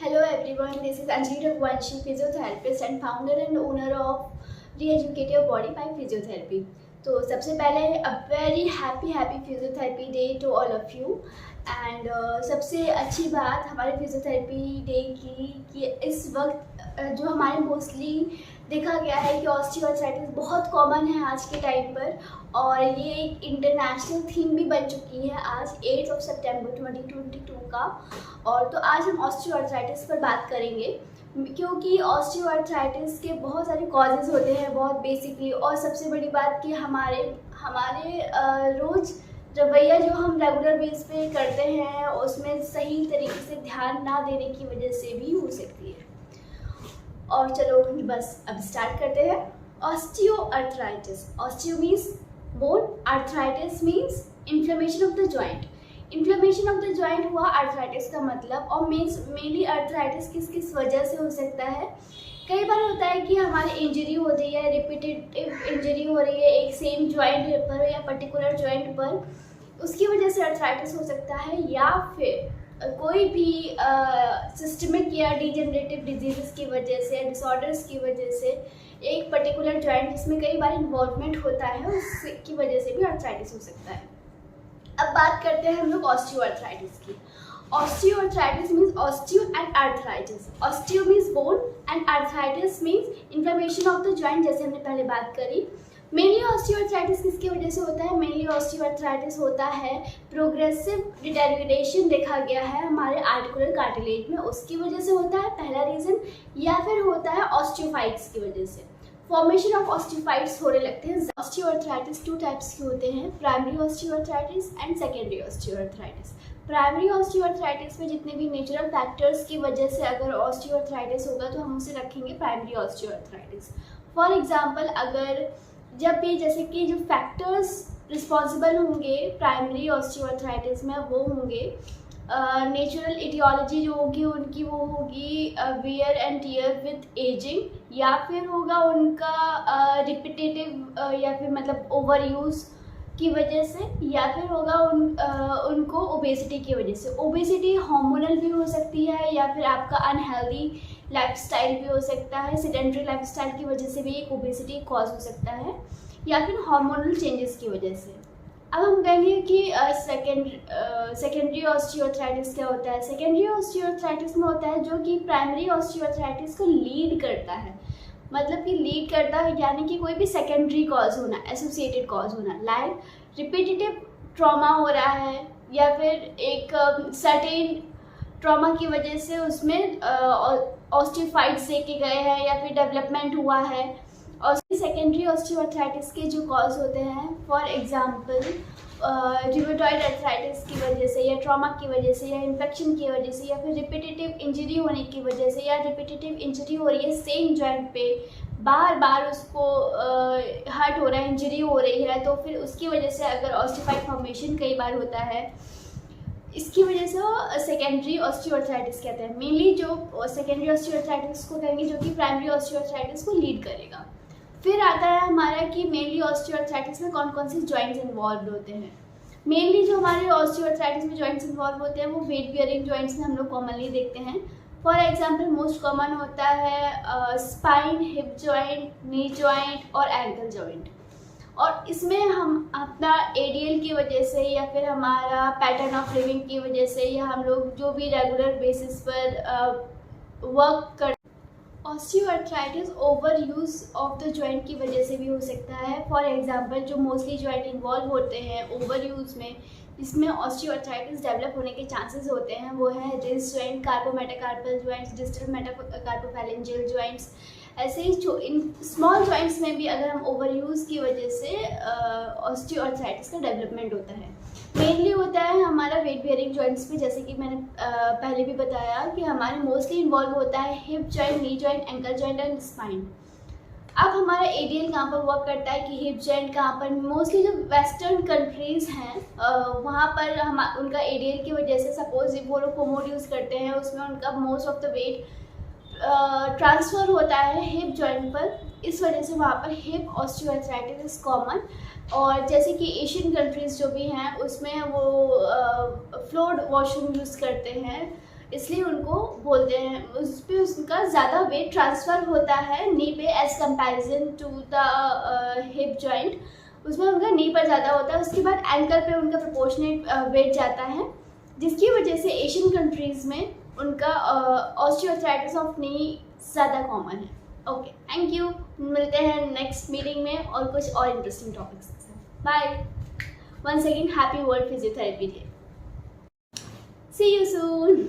Hello everyone, this is Anjali Raghuvanshi, physiotherapist and founder and owner of Re-Educate Your Body by Physiotherapy. तो सबसे पहले a very happy physiotherapy day to all of you and सबसे अच्छी बात हमारे physiotherapy day की कि इस वक्त जो हमारे मोस्टली देखा गया है कि ऑस्टियोआर्थराइटिस बहुत कॉमन है आज के टाइम पर और ये एक इंटरनेशनल थीम भी बन चुकी है आज 8 सितंबर 2022 का। और तो आज हम ऑस्टियोआर्थराइटिस पर बात करेंगे क्योंकि ऑस्टियोआर्थराइटिस के बहुत सारे कॉजेज़ होते हैं बहुत बेसिकली। और सबसे बड़ी बात कि हमारे रोज़ रवैया जो हम रेगुलर बेस पे करते हैं उसमें सही तरीके से ध्यान ना देने की वजह से भी हो सकती है। और चलो बस अब स्टार्ट करते हैं। Osteoarthritis, osteo means bone, arthritis means inflammation of the joint. Inflammation of the joint हुआ आर्थराइटिस का मतलब। और मेनली आर्थराइटिस किस किस वजह से हो सकता है। कई बार होता है कि हमारी इंजरी हो रही है, रिपीटेटिव इंजरी हो रही है एक सेम जॉइंट पर या पर्टिकुलर जॉइंट पर, उसकी वजह से आर्थराइटिस हो सकता है। या फिर कोई भी सिस्टमिक या डिजेनरेटिव डिजीज़ की वजह से, डिसऑर्डर्स की वजह से एक पर्टिकुलर जॉइंट जिसमें कई बार इन्वॉल्वमेंट होता है उसकी वजह से भी आर्थराइटिस हो सकता है। अब बात करते हैं हम लोग ऑस्टियोआर्थराइटिस की। Osteoarthritis means osteo and arthritis. Osteo means bone and arthritis means inflammation of the joint, जैसे हमने पहले बात करी। मेनली ऑस्टियोआर्थराइटिस किसकी वजह से होता है। मेनली ऑस्टियोआर्थराइटिस होता है प्रोग्रेसिव डिटेरियोरेशन देखा गया है हमारे आर्टिकुलर कार्टिलेज में, उसकी वजह से होता है पहला रीज़न। या फिर होता है ऑस्टियोफाइट्स की वजह से, फॉर्मेशन ऑफ ऑस्टियोफाइट्स होने लगते हैं। ऑस्टियोआर्थराइटिस 2 टाइप्स की होते हैं, primary osteoarthritis and secondary osteoarthritis. Primary osteoarthritis में जितने भी नेचुरल फैक्टर्स की वजह से अगर ऑस्टियोआर्थराइटिस होगा तो हम उसे रखेंगे प्राइमरी ऑस्टियोआर्थराइटिस। फॉर एग्जांपल अगर जब भी जैसे कि जो फैक्टर्स रिस्पॉन्सिबल होंगे प्राइमरी ऑस्टियोआर्थराइटिस में वो होंगे नेचुरल इटियोलॉजी जो होगी उनकी वो होगी wear and tear with ageing, या फिर होगा उनका रिपीटेटिव या फिर मतलब ओवर यूज़ की वजह से, या फिर होगा उनको ओबेसिटी की वजह से। ओबेसिटी हार्मोनल भी हो सकती है या फिर आपका अनहेल्दी लाइफस्टाइल भी हो सकता है, सेडेंटरी लाइफस्टाइल की वजह से भी एक ओबेसिटी कॉज हो सकता है, या फिर हार्मोनल चेंजेस की वजह से। अब हम कहेंगे कि सेकेंडरी ऑस्टियोआर्थराइटिस क्या होता है। सेकेंडरी ऑस्टियोआर्थराइटिस में होता है जो कि प्राइमरी ऑस्टियोआर्थराइटिस को लीड करता है, मतलब कि लीड करता है यानी कि कोई भी सेकेंडरी कॉज होना, एसोसिएटेड कॉज होना, लाइक रिपीटेटिव ट्रॉमा हो रहा है या फिर एक सर्टेन ट्रॉमा की वजह से उसमें ऑस्टियोफाइट्स देखे गए हैं या फिर डेवलपमेंट हुआ है। और सेकेंडरी ऑस्टियोआर्थराइटिस के जो कॉज होते हैं, फॉर एग्जांपल रिमेटॉइड आर्थराइटिस की वजह से या ट्रॉमा की वजह से या इन्फेक्शन की वजह से या फिर रिपीटेटिव इंजरी होने की वजह से, या रिपीटेटिव इंजरी हो रही है सेम जॉइंट पे, बार बार उसको हर्ट हो रहा है, इंजरी हो रही है, तो फिर उसकी वजह से अगर ऑस्टियोफाइट फॉर्मेशन कई बार होता है, इसकी वजह से सेकेंडरी ऑस्टियोआर्थराइटिस कहते हैं। मेनली जो सेकेंडरी ऑस्टियोआर्थराइटिस को कहेंगे जो कि प्राइमरी ऑस्टियोआर्थराइटिस को लीड करेगा। फिर आता है हमारा कि मेनली ऑस्टियोआर्थराइटिस में कौन कौन से जॉइंट्स इन्वॉल्व होते हैं। मेनली जो हमारे ऑस्टियोआर्थराइटिस में जॉइंट्स इन्वॉल्व होते हैं वो वेट बियरिंग जॉइंट्स में हम लोग कॉमनली देखते हैं। फॉर एग्जांपल मोस्ट कॉमन होता है spine, hip joint, knee joint और एंकल जॉइंट। और इसमें हम अपना एडीएल की वजह से या फिर हमारा पैटर्न ऑफ लिविंग की वजह से या हम लोग जो भी रेगुलर बेसिस पर वर्क कर, osteoarthritis over use of the joint की वजह से भी हो सकता है। फॉर एग्जांपल जो मोस्टली जॉइंट इन्वॉल्व होते हैं ओवर यूज़ में, जिसमें ऑस्टियोआर्थराइटिस डेवलप होने के चांसेस होते हैं, वो है wrist joint, carpometacarpal joints, distal metacarpophalangeal joints. ऐसे ही जो इन स्मॉल जॉइंट्स में भी अगर हम ओवर यूज़ की वजह से ऑस्टियोआर्थराइटिस का डेवलपमेंट होता है। मेनली होता है हमारा वेट बियरिंग जॉइंट्स में, जैसे कि मैंने पहले भी बताया कि हमारे मोस्टली इन्वॉल्व होता है hip joint, knee joint, ankle joint and spine. अब हमारा एडीएल कहाँ पर वर्क करता है कि हिप जॉइंट कहाँ पर, मोस्टली जो वेस्टर्न कंट्रीज़ हैं वहाँ पर हम उनका एडीएल की वजह से सपोज वो लोग कोमोड यूज़ करते हैं, उसमें उनका most of the weight transfer होता है हिप जॉइंट पर, इस वजह से वहाँ पर हिप ऑस्टियोआर्थराइटिस इज कॉमन। और जैसे कि एशियन कंट्रीज़ जो भी हैं उसमें वो फ्लोर्ड वॉशरूम यूज़ करते हैं इसलिए उनको बोलते हैं, उस पर उसका ज़्यादा वेट ट्रांसफ़र होता है नी पे as comparison to the hip joint, उसमें उनका नी पर ज़्यादा होता है। उसके बाद एंकल पे उनका प्रोपोर्शनेट वेट जाता है, जिसकी वजह से एशियन कंट्रीज़ में उनका ऑस्टियोआर्थराइटिस ऑफ नी ज़्यादा कॉमन है। Okay, thank you. मिलते हैं नेक्स्ट मीटिंग में और कुछ और इंटरेस्टिंग टॉपिक्स के साथ। Bye. Once again happy world physiotherapy day. See you soon.